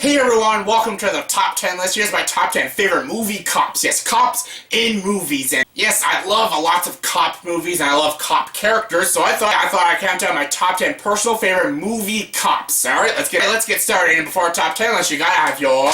Hey everyone, welcome to the top 10 list. Here's my top 10 favorite movie cops. Yes, cops in movies. And yes, I love lots of cop movies and I love cop characters, so I thought I'd count down my top 10 personal favorite movie cops. Alright, let's get started. And before our top 10 list, you gotta have your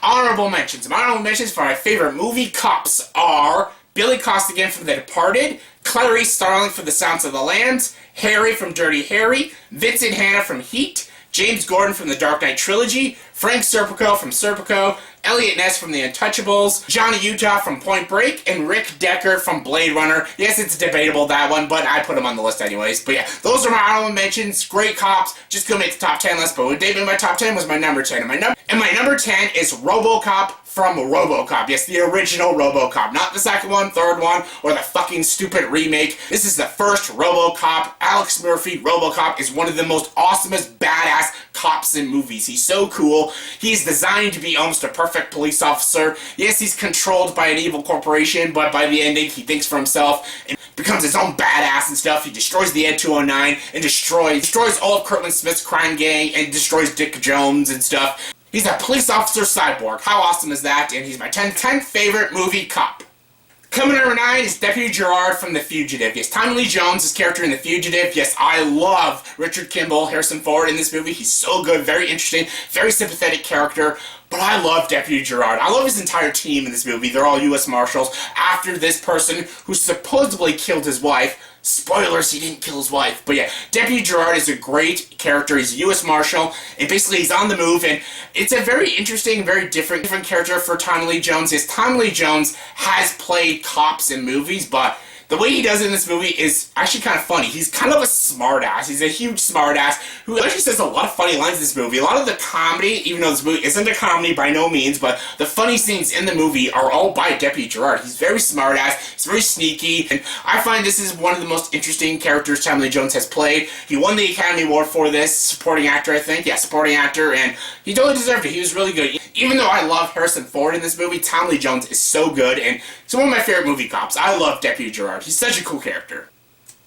honorable mentions. My honorable mentions for my favorite movie cops are Billy Costigan from The Departed, Clarice Starling from The Sounds of the Lambs, Harry from Dirty Harry, Vincent Hanna from Heat, James Gordon from the Dark Knight Trilogy, Frank Serpico from Serpico, Elliot Ness from The Untouchables, Johnny Utah from Point Break, and Rick Deckard from Blade Runner. Yes, it's debatable, that one, but I put him on the list anyways. But yeah, those are my honorable mentions. Great cops. Just gonna make the top 10 list, but what David in my top 10 was my number 10. And my number 10 is Robocop from Robocop. Yes, the original Robocop. Not the second one, third one, or the fucking stupid remake. This is the first Robocop. Alex Murphy, Robocop, is one of the most awesomest, badass cops in movies. He's so cool. He's designed to be almost a perfect police officer. Yes, he's controlled by an evil corporation, but by the ending, he thinks for himself and becomes his own badass and stuff. He destroys the Ed 209 and destroys all of Kirtland Smith's crime gang and destroys Dick Jones and stuff. He's a police officer cyborg. How awesome is that? And he's my 10th favorite movie cop. Coming at number 9 is Deputy Gerard from The Fugitive. Yes, Tommy Lee Jones, his character in The Fugitive. Yes, I love Richard Kimball, Harrison Ford in this movie. He's so good, very interesting, very sympathetic character. But I love Deputy Gerard. I love his entire team in this movie. They're all U.S. Marshals. After this person who supposedly killed his wife. Spoilers, he didn't kill his wife. But yeah, Deputy Gerard is a great character. He's a U.S. Marshal, and basically he's on the move, and it's a very interesting, very different character for Tommy Lee Jones. Yes, Tommy Lee Jones has played cops in movies, but the way he does it in this movie is actually kind of funny. He's kind of a smartass. He's a huge smartass who actually says a lot of funny lines in this movie. A lot of the comedy, even though this movie isn't a comedy by no means, but the funny scenes in the movie are all by Deputy Gerard. He's very smartass. He's very sneaky, and I find this is one of the most interesting characters Tommy Lee Jones has played. He won the Academy Award for this. Supporting actor, I think. Yeah, supporting actor, and he totally deserved it. He was really good. Even though I love Harrison Ford in this movie, Tommy Lee Jones is so good, and he's one of my favorite movie cops. I love Deputy Gerard. He's such a cool character.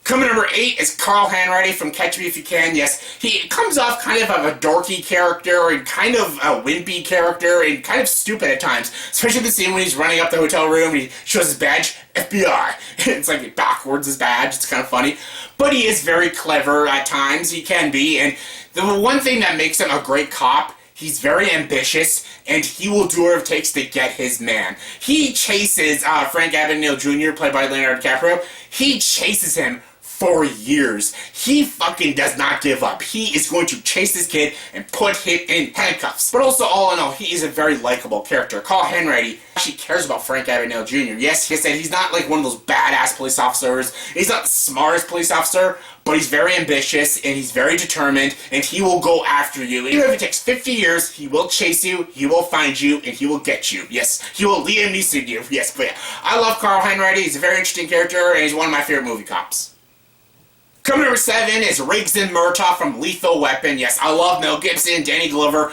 Coming number 8 is Carl Hanratty from Catch Me If You Can. Yes, he comes off kind of a dorky character and kind of a wimpy character and kind of stupid at times. Especially the scene when he's running up the hotel room and he shows his badge, FBI. It's like backwards his badge. It's kind of funny. But he is very clever at times. He can be. And the one thing that makes him a great cop, he's very ambitious, and he will do whatever it takes to get his man. He chases Frank Abagnale Jr., played by Leonardo DiCaprio. He chases him for years. He fucking does not give up. He is going to chase this kid and put him in handcuffs. But also, all in all, he is a very likable character. Carl Hanratty actually cares about Frank Abagnale Jr. Yes, he said he's not like one of those badass police officers. He's not the smartest police officer, but he's very ambitious, and he's very determined, and he will go after you. Even if it takes 50 years, he will chase you, he will find you, and he will get you. Yes, he will Liam Neeson you. Yes, but yeah, I love Carl Hanratty. He's a very interesting character, and he's one of my favorite movie cops. Coming number 7 is Riggs and Murtaugh from Lethal Weapon. Yes, I love Mel Gibson, Danny Glover.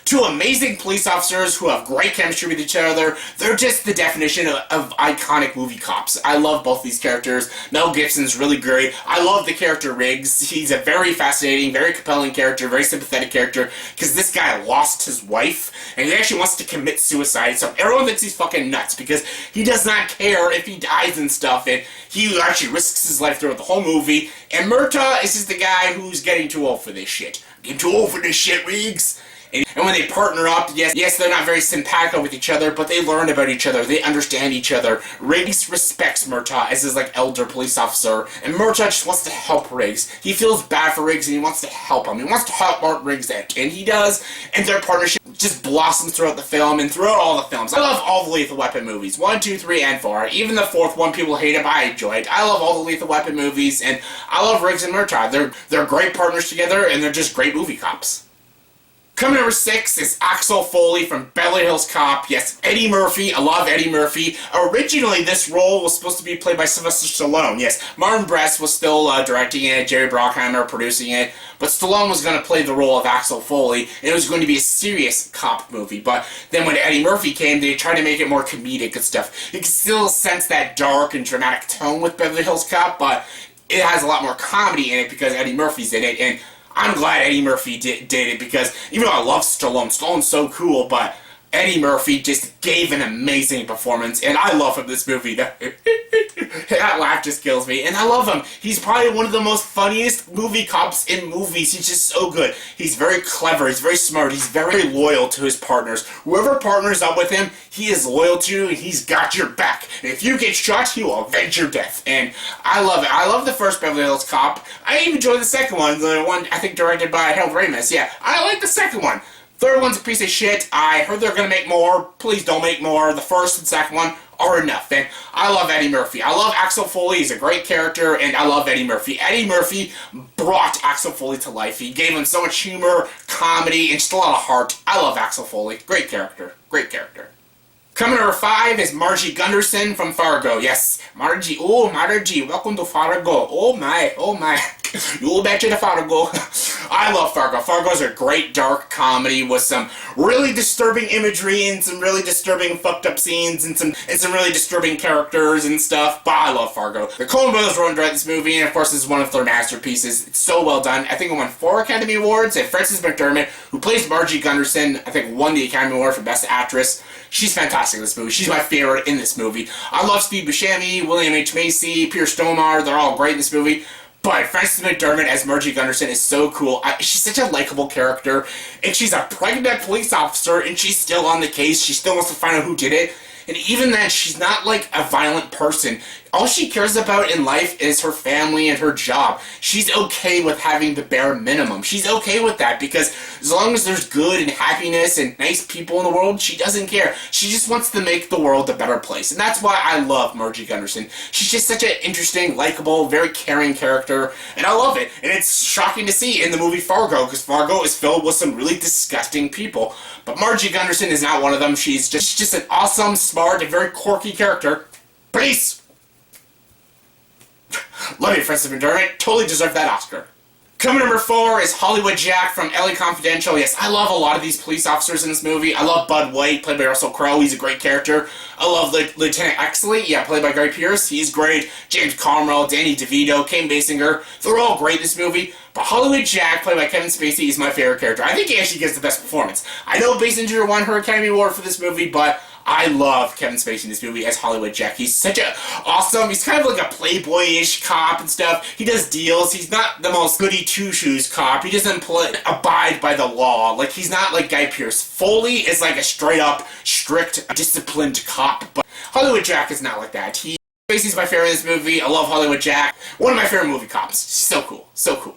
Two amazing police officers who have great chemistry with each other. They're just the definition of iconic movie cops. I love both these characters. Mel Gibson's really great. I love the character Riggs. He's a very fascinating, very compelling character, very sympathetic character, because this guy lost his wife, and he actually wants to commit suicide, so everyone thinks he's fucking nuts, because he does not care if he dies and stuff, and he actually risks his life throughout the whole movie, and Murtaugh is just the guy who's getting too old for this shit. Getting too old for this shit, Riggs! And when they partner up, yes, they're not very simpatico with each other, but they learn about each other. They understand each other. Riggs respects Murtaugh as his, elder police officer, and Murtaugh just wants to help Riggs. He feels bad for Riggs, and he wants to help him. He wants to help Mark Riggs out, and he does, and their partnership just blossoms throughout the film and throughout all the films. I love all the Lethal Weapon movies, 1, 2, 3, and 4. Even the 4th one, people hate it, but I enjoy it. I love all the Lethal Weapon movies, and I love Riggs and Murtaugh. They're great partners together, and they're just great movie cops. Coming number 6 is Axel Foley from Beverly Hills Cop. Yes, Eddie Murphy. I love Eddie Murphy. Originally, this role was supposed to be played by Sylvester Stallone. Yes, Martin Brest was still directing it, Jerry Bruckheimer producing it, but Stallone was going to play the role of Axel Foley, and it was going to be a serious cop movie. But then when Eddie Murphy came, they tried to make it more comedic and stuff. You can still sense that dark and dramatic tone with Beverly Hills Cop, but it has a lot more comedy in it because Eddie Murphy's in it, and I'm glad Eddie Murphy did it, because even though I love Stallone's so cool, but Eddie Murphy just gave an amazing performance, and I love him in this movie. That laugh just kills me, and I love him. He's probably one of the most funniest movie cops in movies. He's just so good. He's very clever, he's very smart, he's very loyal to his partners. Whoever partners up with him, he is loyal to, and he's got your back. And if you get shot, he will avenge your death. And I love it. I love the first Beverly Hills Cop. I even enjoyed the second one, the one I think directed by Harold Ramis. Yeah, I like the second one. Third one's a piece of shit. I heard they're gonna make more. Please don't make more. The first and second one are enough. And I love Eddie Murphy. I love Axel Foley. He's a great character, and I love Eddie Murphy. Eddie Murphy brought Axel Foley to life. He gave him so much humor, comedy, and just a lot of heart. I love Axel Foley. Great character. Great character. Coming number 5 is Margie Gunderson from Fargo. Yes, Margie. Oh, Margie, welcome to Fargo. Oh my, oh my. You betcha to Fargo. I love Fargo. Fargo's a great dark comedy with some really disturbing imagery and some really disturbing fucked up scenes and some really disturbing characters and stuff. But I love Fargo. The Coen brothers wrote and directed this movie, and of course this is one of their masterpieces. It's so well done. I think it won 4 Academy Awards, and Frances McDormand, who plays Margie Gunderson, I think won the Academy Award for Best Actress. She's fantastic in this movie. She's my favorite in this movie. I love Steve Buscemi, William H. Macy, Pierce Stomar. They're all great in this movie. But Frances McDormand as Margie Gunderson is so cool. She's such a likable character. And she's a pregnant police officer, and she's still on the case. She still wants to find out who did it. And even then, she's not like a violent person. All she cares about in life is her family and her job. She's okay with having the bare minimum. She's okay with that, because as long as there's good and happiness and nice people in the world, she doesn't care. She just wants to make the world a better place. And that's why I love Margie Gunderson. She's just such an interesting, likable, very caring character, and I love it. And it's shocking to see in the movie Fargo, because Fargo is filled with some really disgusting people. But Margie Gunderson is not one of them. She's just an awesome, smart, and very quirky character. Peace! Love you, Frances McDormand. Totally deserved that Oscar. Coming number 4 is Hollywood Jack from LA Confidential. Yes, I love a lot of these police officers in this movie. I love Bud White, played by Russell Crowe. He's a great character. I love Lieutenant Exley, yeah, played by Guy Pearce. He's great. James Carmel, Danny DeVito, Kim Basinger. They're all great in this movie. But Hollywood Jack, played by Kevin Spacey, is my favorite character. I think he actually gives the best performance. I know Basinger won her Academy Award for this movie, but I love Kevin Spacey in this movie as Hollywood Jack. He's such a awesome, he's kind of like a playboyish cop and stuff. He does deals. He's not the most goody two-shoes cop. He doesn't abide by the law. Like, he's not like Guy Pearce. Foley is like a straight-up, strict, disciplined cop, but Hollywood Jack is not like that. Spacey's my favorite in this movie. I love Hollywood Jack. One of my favorite movie cops. So cool. So cool.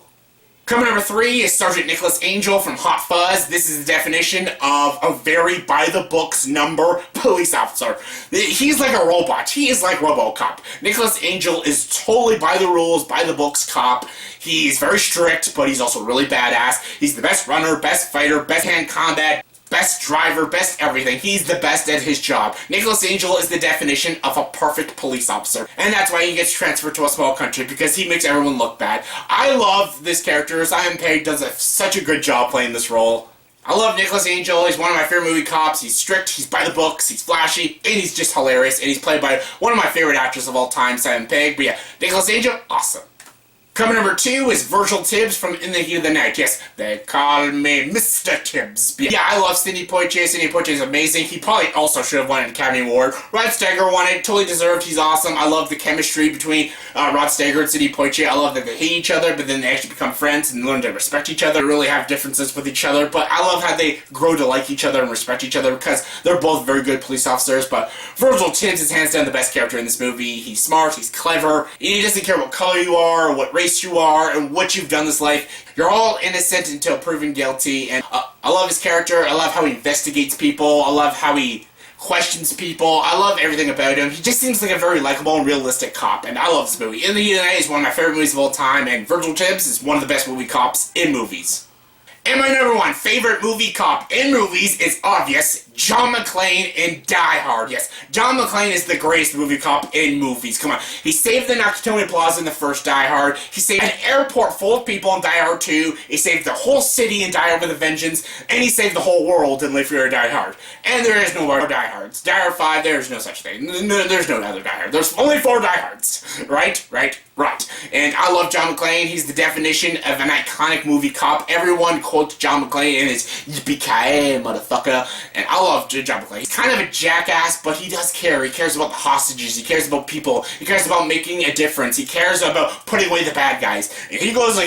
Coming number 3 is Sergeant Nicholas Angel from Hot Fuzz. This is the definition of a very by-the-books number police officer. He's like a robot. He is like Robocop. Nicholas Angel is totally by the rules, by the books cop. He's very strict, but he's also really badass. He's the best runner, best fighter, best hand combat, best driver, best everything. He's the best at his job. Nicholas Angel is the definition of a perfect police officer. And that's why he gets transferred to a small country, because he makes everyone look bad. I love this character. Simon Pegg does such a good job playing this role. I love Nicholas Angel. He's one of my favorite movie cops. He's strict, he's by the books, he's flashy, and he's just hilarious. And he's played by one of my favorite actors of all time, Simon Pegg. But yeah, Nicholas Angel, awesome. Coming number 2 is Virgil Tibbs from In the Heat of the Night. Yes, they call me Mr. Tibbs. Yeah, I love Sidney Poitier. Sidney Poitier is amazing. He probably also should have won an Academy Award. Rod Steiger won it. Totally deserved. He's awesome. I love the chemistry between Rod Steiger and Sidney Poitier. I love that they hate each other, but then they actually become friends and learn to respect each other. They really have differences with each other, but I love how they grow to like each other and respect each other, because they're both very good police officers. But Virgil Tibbs is hands down the best character in this movie. He's smart. He's clever. He doesn't care what color you are or what race you are and what you've done this life. You're all innocent until proven guilty, and I love his character. I love how he investigates people. I love how he questions people. I love everything about him. He just seems like a very likable and realistic cop, and I love this movie. In the Heat of the Night is one of my favorite movies of all time, and Virgil Tibbs is one of the best movie cops in movies. And my number 1 favorite movie cop in movies is obvious, John McClane in Die Hard. Yes, John McClane is the greatest movie cop in movies. Come on. He saved the Nakatomi Plaza in the first Die Hard. He saved an airport full of people in Die Hard 2. He saved the whole city in Die Hard with a Vengeance. And he saved the whole world in Live Free or Die Hard. And there is no more Die Hards. Die Hard 5, there's no such thing. There's no other Die Hard. There's only 4 Die Hards. Right? Right, and I love John McClane. He's the definition of an iconic movie cop. Everyone quotes John McClane in his yippee-ki-yay, motherfucker, and I love John McClane. He's kind of a jackass, but he does care. He cares about the hostages. He cares about people. He cares about making a difference. He cares about putting away the bad guys. And he goes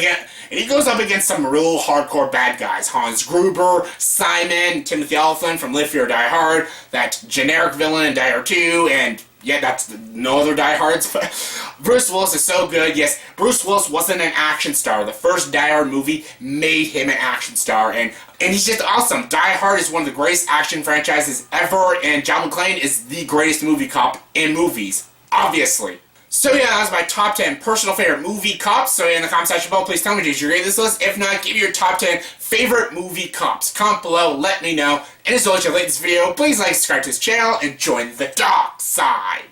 up against some real hardcore bad guys. Hans Gruber, Simon, Timothy Olyphant from Live Free or Die Hard, that generic villain in Die Hard 2, and yeah, that's no other Die Hards, but Bruce Willis is so good. Yes, Bruce Willis wasn't an action star. The first Die Hard movie made him an action star, and he's just awesome. Die Hard is one of the greatest action franchises ever, and John McClane is the greatest movie cop in movies, obviously. So yeah, that was my top 10 personal favorite movie cops. So in the comment section below, please tell me, did you rate this list? If not, give me your top 10 favorite movie cops. Comment below, let me know. And as always, if you like this video, please like, subscribe to this channel, and join the dark side.